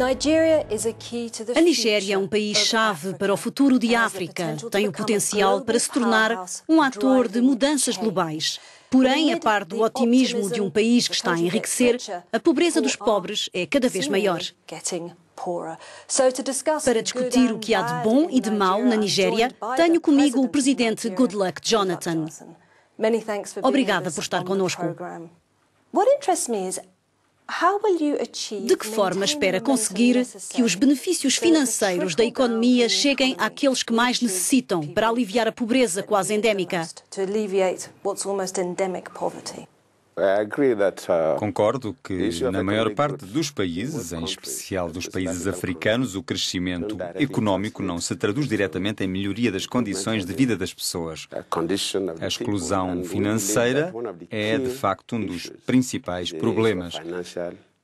A Nigéria é um país-chave para o futuro de África. Tem o potencial para se tornar um ator de mudanças globais. Porém, a par do otimismo de um país que está a enriquecer, a pobreza dos pobres é cada vez maior. Para discutir o que há de bom e de mau na Nigéria, tenho comigo o presidente Goodluck Jonathan. Obrigada por estar connosco. De que forma espera conseguir que os benefícios financeiros da economia cheguem àqueles que mais necessitam para aliviar a pobreza quase endémica? Concordo que, na maior parte dos países, em especial dos países africanos, o crescimento económico não se traduz diretamente em melhoria das condições de vida das pessoas. A exclusão financeira é, de facto, um dos principais problemas.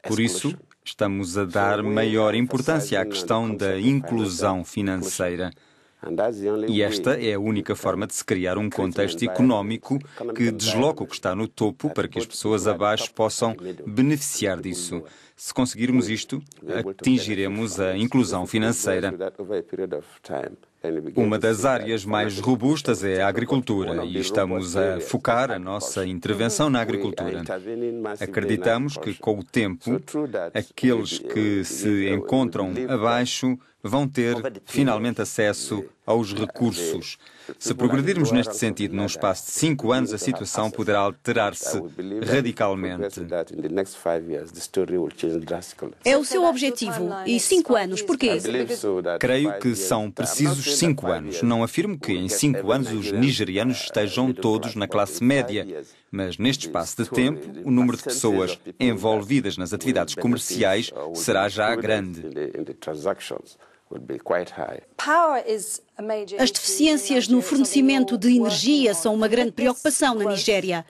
Por isso, estamos a dar maior importância à questão da inclusão financeira. E esta é a única forma de se criar um contexto económico que desloca o que está no topo para que as pessoas abaixo possam beneficiar disso. Se conseguirmos isto, atingiremos a inclusão financeira. Uma das áreas mais robustas é a agricultura e estamos a focar a nossa intervenção na agricultura. Acreditamos que, com o tempo, aqueles que se encontram abaixo vão ter finalmente acesso aos recursos. Se progredirmos neste sentido num espaço de 5 anos, a situação poderá alterar-se radicalmente. É o seu objetivo. E 5 anos, porquê? Creio que são precisos 5 anos. Não afirmo que em 5 anos os nigerianos estejam todos na classe média. Mas neste espaço de tempo, o número de pessoas envolvidas nas atividades comerciais será já grande. As deficiências no fornecimento de energia são uma grande preocupação na Nigéria.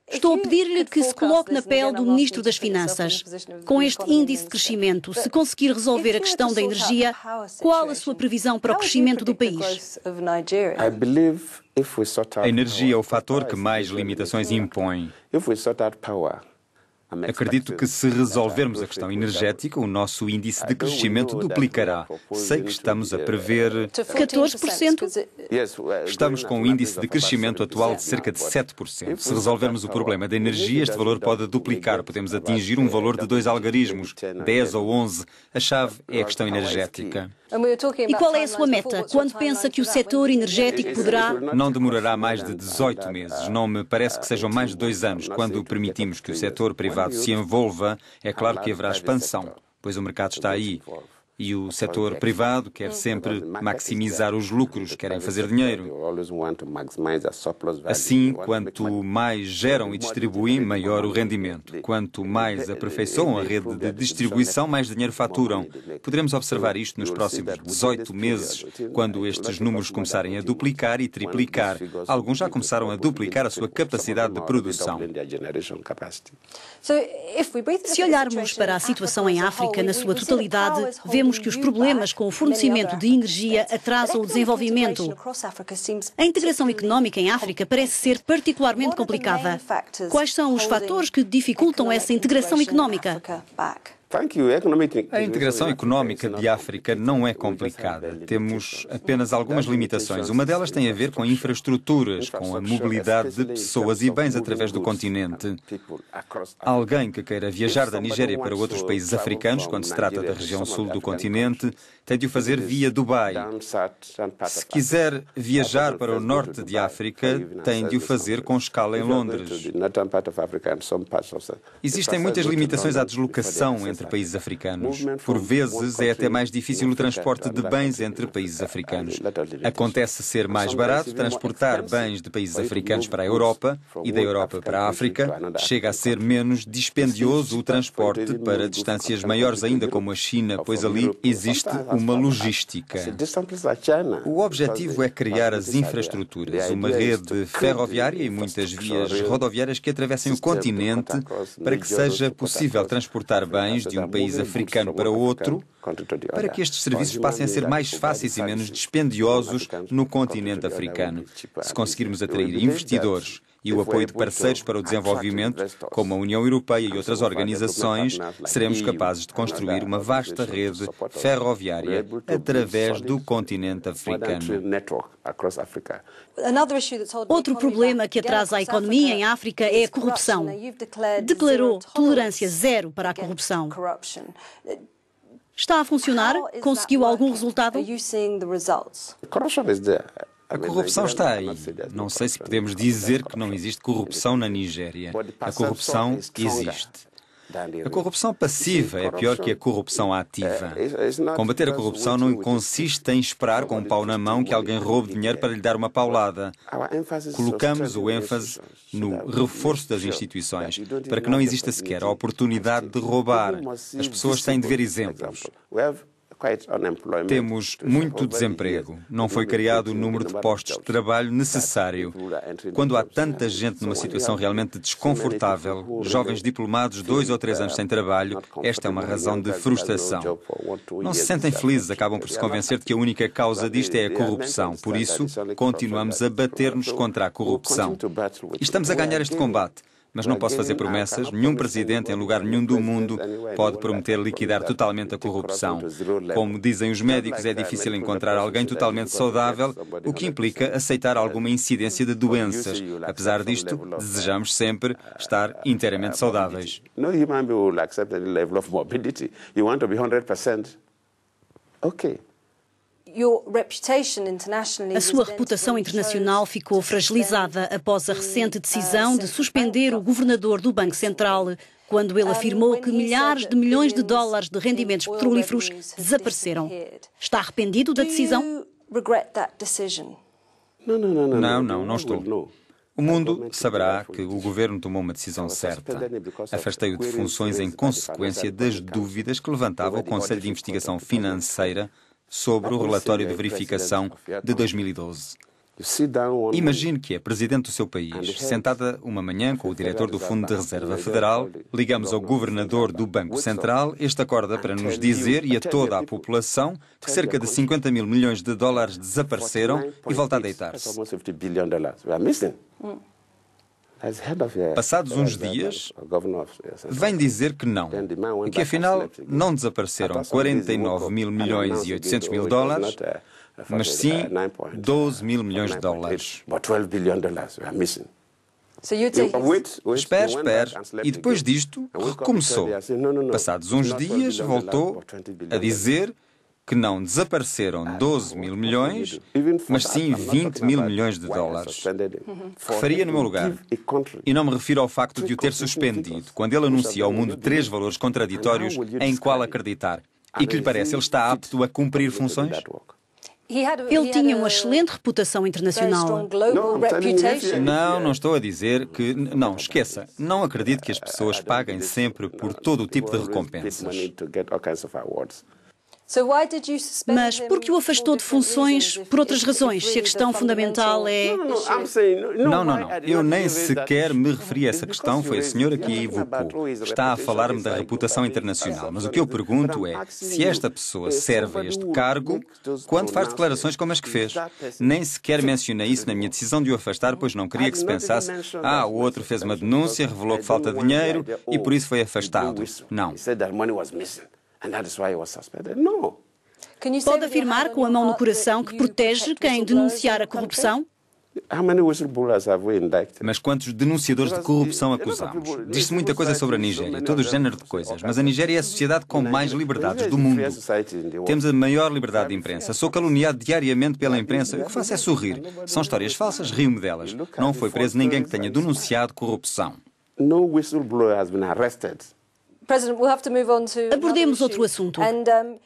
Estou a pedir-lhe que se coloque na pele do Ministro das Finanças. Com este índice de crescimento, se conseguir resolver a questão da energia, qual a sua previsão para o crescimento do país? A energia é o fator que mais limitações impõe. Acredito que se resolvermos a questão energética, o nosso índice de crescimento duplicará. Sei que estamos a prever 14%? Estamos com um índice de crescimento atual de cerca de 7%. Se resolvermos o problema da energia, este valor pode duplicar. Podemos atingir um valor de 2 algarismos, 10 ou 11. A chave é a questão energética. E qual é a sua meta? Quando pensa que o setor energético poderá... Não demorará mais de 18 meses. Não me parece que sejam mais de 2 anos. Quando permitimos que o setor privado se envolva, é claro que haverá expansão, pois o mercado está aí. E o setor privado quer sempre maximizar os lucros, querem fazer dinheiro. Assim, quanto mais geram e distribuem, maior o rendimento. Quanto mais aperfeiçoam a rede de distribuição, mais dinheiro faturam. Poderemos observar isto nos próximos 18 meses, quando estes números começarem a duplicar e triplicar. Alguns já começaram a duplicar a sua capacidade de produção. Se olharmos para a situação em África na sua totalidade, vemos que os problemas com o fornecimento de energia atrasam o desenvolvimento. A integração económica em África parece ser particularmente complicada. Quais são os fatores que dificultam essa integração económica? A integração económica de África não é complicada. Temos apenas algumas limitações. Uma delas tem a ver com infraestruturas, com a mobilidade de pessoas e bens através do continente. Alguém que queira viajar da Nigéria para outros países africanos, quando se trata da região sul do continente, tem de o fazer via Dubai. Se quiser viajar para o norte de África, tem de o fazer com escala em Londres. Existem muitas limitações à deslocação entre países africanos. Por vezes, é até mais difícil o transporte de bens entre países africanos. Acontece ser mais barato transportar bens de países africanos para a Europa e da Europa para a África. Chega a ser menos dispendioso o transporte para distâncias maiores ainda, como a China, pois ali existe uma logística. O objetivo é criar as infraestruturas, uma rede ferroviária e muitas vias rodoviárias que atravessem o continente para que seja possível transportar bens de um país africano para outro para que estes serviços passem a ser mais fáceis e menos dispendiosos no continente africano. Se conseguirmos atrair investidores e o apoio de parceiros para o desenvolvimento, como a União Europeia e outras organizações, seremos capazes de construir uma vasta rede ferroviária através do continente africano. Outro problema que atrasa a economia em África é a corrupção. Declarou tolerância zero para a corrupção. Está a funcionar? Conseguiu algum resultado? A corrupção está aí. Não sei se podemos dizer que não existe corrupção na Nigéria. A corrupção existe. A corrupção passiva é pior que a corrupção ativa. Combater a corrupção não consiste em esperar com um pau na mão que alguém roube dinheiro para lhe dar uma paulada. Colocamos o ênfase no reforço das instituições, para que não exista sequer a oportunidade de roubar. As pessoas têm de ver exemplos. Temos muito desemprego. Não foi criado o número de postos de trabalho necessário. Quando há tanta gente numa situação realmente desconfortável, jovens diplomados 2 ou 3 anos sem trabalho, esta é uma razão de frustração. Não se sentem felizes, acabam por se convencer de que a única causa disto é a corrupção. Por isso, continuamos a bater-nos contra a corrupção. E estamos a ganhar este combate. Mas não posso fazer promessas. Nenhum presidente em lugar nenhum do mundo pode prometer liquidar totalmente a corrupção. Como dizem os médicos, é difícil encontrar alguém totalmente saudável, o que implica aceitar alguma incidência de doenças. Apesar disto, desejamos sempre estar inteiramente saudáveis. A sua reputação internacional ficou fragilizada após a recente decisão de suspender o governador do Banco Central, quando ele afirmou que milhares de milhões de dólares de rendimentos petrolíferos desapareceram. Está arrependido da decisão? Não estou. O mundo saberá que o governo tomou uma decisão certa. Afastei-o de funções em consequência das dúvidas que levantava o Conselho de Investigação Financeira sobre o relatório de verificação de 2012. Imagine que é presidente do seu país, sentada uma manhã com o diretor do Fundo de Reserva Federal, ligamos ao governador do Banco Central, este acorda para nos dizer e a toda a população que cerca de 50 mil milhões de dólares desapareceram e volta a deitar-se. Passados uns dias, vem dizer que não, e que afinal não desapareceram 49 mil milhões e 800 mil dólares, mas sim 12 mil milhões de dólares. Espere. E depois disto, recomeçou. Passados uns dias, voltou a dizer que não desapareceram 12 mil milhões, mas sim 20 mil milhões de dólares. Que faria no meu lugar? E não me refiro ao facto de o ter suspendido, quando ele anuncia ao mundo 3 valores contraditórios em qual acreditar. E que lhe parece, ele está apto a cumprir funções? Ele tinha uma excelente reputação internacional. Não estou a dizer que... Não, esqueça. Não acredito que as pessoas paguem sempre por todo o tipo de recompensas. Mas por que o afastou de funções por outras razões, se a questão fundamental é... Não. Eu nem sequer me referi a essa questão, foi a senhora que a evocou. Está a falar-me da reputação internacional. Mas o que eu pergunto é, se esta pessoa serve a este cargo, quando faz declarações como as que fez? Nem sequer mencionei isso na minha decisão de o afastar, pois não queria que se pensasse, o outro fez uma denúncia, revelou que falta dinheiro e por isso foi afastado. Não. Pode afirmar com a mão no coração que protege quem denunciar a corrupção? Mas quantos denunciadores de corrupção acusamos? Diz-se muita coisa sobre a Nigéria, todo o género de coisas, mas a Nigéria é a sociedade com mais liberdades do mundo. Temos a maior liberdade de imprensa. Sou caluniado diariamente pela imprensa. O que faço é sorrir. São histórias falsas, rio-me delas. Não foi preso ninguém que tenha denunciado corrupção. Abordemos outro assunto.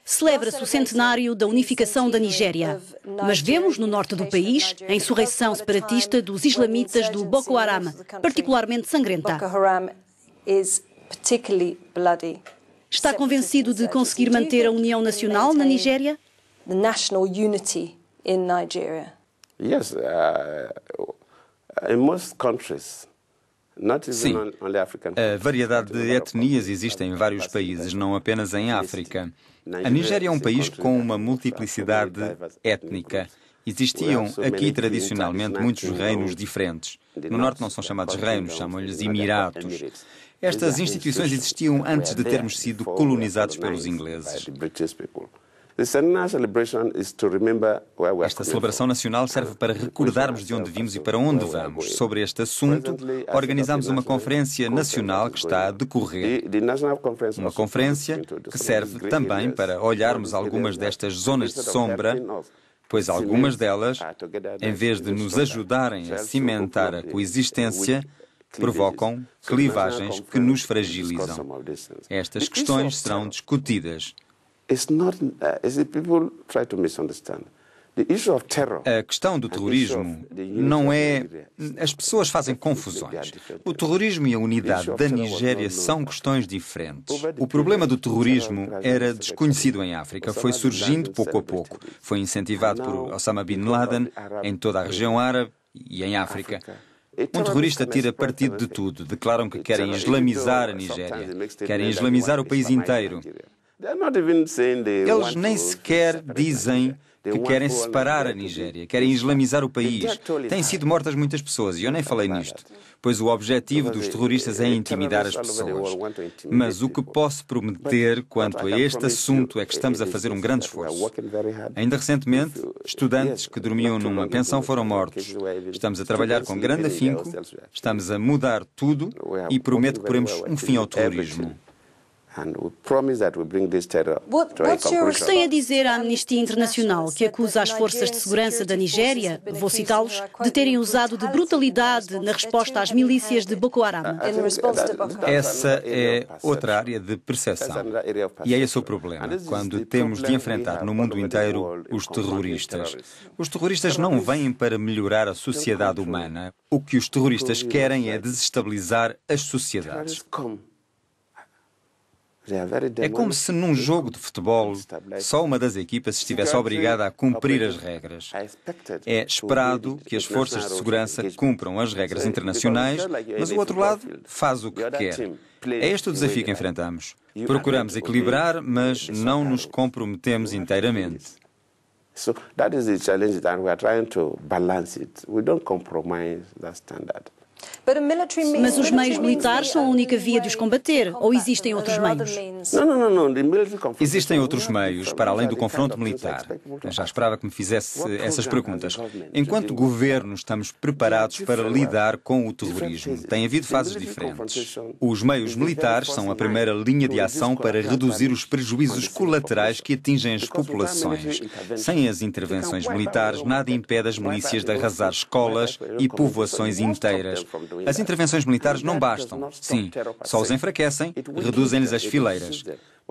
Celebra-se o centenário da unificação da Nigéria, mas vemos no norte do país a insurreição separatista dos islamitas do Boko Haram, particularmente sangrenta. Está convencido de conseguir manter a união nacional na Nigéria? Yes, in most countries, Sim, a variedade de etnias existe em vários países, não apenas em África. A Nigéria é um país com uma multiplicidade étnica. Existiam aqui tradicionalmente muitos reinos diferentes. No norte não são chamados reinos, chamam-lhes emiratos. Estas instituições existiam antes de termos sido colonizados pelos ingleses. Esta celebração nacional serve para recordarmos de onde vimos e para onde vamos. Sobre este assunto, organizamos uma conferência nacional que está a decorrer. Uma conferência que serve também para olharmos algumas destas zonas de sombra, pois algumas delas, em vez de nos ajudarem a cimentar a coexistência, provocam clivagens que nos fragilizam. Estas questões serão discutidas. A questão do terrorismo não é... As pessoas fazem confusões. O terrorismo e a unidade da Nigéria são questões diferentes. O problema do terrorismo era desconhecido em África. Foi surgindo pouco a pouco. Foi incentivado por Osama Bin Laden em toda a região árabe e em África. Um terrorista tira partido de tudo. Declaram que querem islamizar a Nigéria. Querem islamizar o país inteiro. Eles nem sequer dizem que querem separar a Nigéria, querem islamizar o país. Têm sido mortas muitas pessoas e eu nem falei nisto, pois o objetivo dos terroristas é intimidar as pessoas. Mas o que posso prometer quanto a este assunto é que estamos a fazer um grande esforço. Ainda recentemente, estudantes que dormiam numa pensão foram mortos. Estamos a trabalhar com grande afinco, estamos a mudar tudo e prometo que poremos um fim ao terrorismo. O que tem a dizer à Amnistia Internacional, que acusa as forças de segurança da Nigéria, vou citá-los, de terem usado de brutalidade na resposta às milícias de Boko Haram? Essa é outra área de percepção. E é esse o problema, quando temos de enfrentar no mundo inteiro os terroristas. Os terroristas não vêm para melhorar a sociedade humana. O que os terroristas querem é desestabilizar as sociedades. É como se num jogo de futebol só uma das equipas estivesse obrigada a cumprir as regras. É esperado que as forças de segurança cumpram as regras internacionais, mas o outro lado faz o que quer. É este o desafio que enfrentamos. Procuramos equilibrar, mas não nos comprometemos inteiramente. Mas os meios militares são a única via de os combater, ou existem outros meios? Existem outros meios, para além do confronto militar. Eu já esperava que me fizesse essas perguntas. Enquanto governo, estamos preparados para lidar com o terrorismo. Tem havido fases diferentes. Os meios militares são a primeira linha de ação para reduzir os prejuízos colaterais que atingem as populações. Sem as intervenções militares, nada impede as milícias de arrasar escolas e povoações inteiras. As intervenções militares não bastam. Sim, só os enfraquecem, reduzem-lhes as fileiras.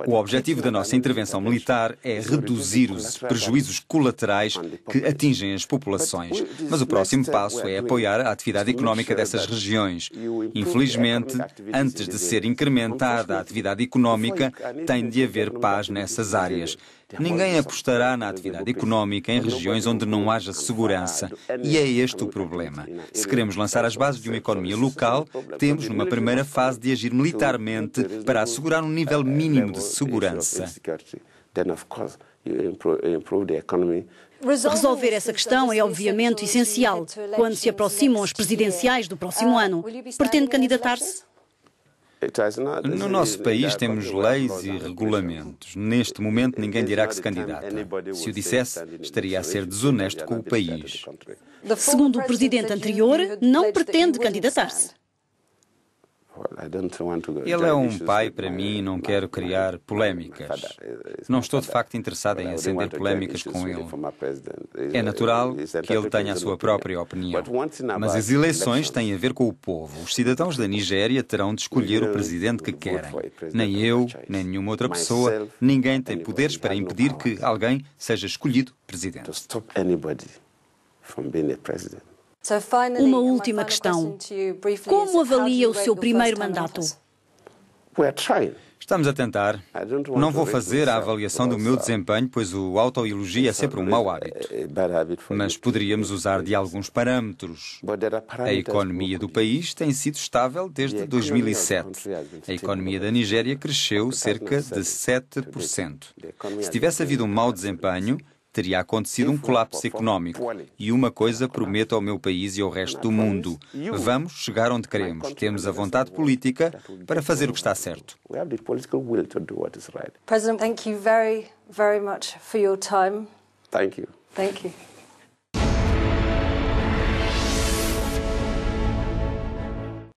O objetivo da nossa intervenção militar é reduzir os prejuízos colaterais que atingem as populações. Mas o próximo passo é apoiar a atividade económica dessas regiões. Infelizmente, antes de ser incrementada a atividade económica, tem de haver paz nessas áreas. Ninguém apostará na atividade económica em regiões onde não haja segurança. E é este o problema. Se queremos lançar as bases de uma economia local, temos, numa primeira fase, de agir militarmente para assegurar um nível mínimo de segurança. Resolver essa questão é obviamente essencial. Quando se aproximam as presidenciais do próximo ano, pretende candidatar-se? No nosso país temos leis e regulamentos. Neste momento ninguém dirá que se candidata. Se o dissesse, estaria a ser desonesto com o país. Segundo o presidente anterior, não pretende candidatar-se. Ele é um pai para mim e não quero criar polémicas. Não estou de facto interessado em acender polémicas com ele. É natural que ele tenha a sua própria opinião. Mas as eleições têm a ver com o povo. Os cidadãos da Nigéria terão de escolher o presidente que querem. Nem eu, nem nenhuma outra pessoa, ninguém tem poderes para impedir que alguém seja escolhido presidente. Uma última questão. Como avalia o seu primeiro mandato? Estamos a tentar. Não vou fazer a avaliação do meu desempenho, pois o autoelogio é sempre um mau hábito. Mas poderíamos usar de alguns parâmetros. A economia do país tem sido estável desde 2007. A economia da Nigéria cresceu cerca de 7%. Se tivesse havido um mau desempenho, teria acontecido um colapso económico. E uma coisa prometo ao meu país e ao resto do mundo. Vamos chegar onde queremos. Temos a vontade política para fazer o que está certo. President, thank you very, very much for your time. Thank you. Thank you.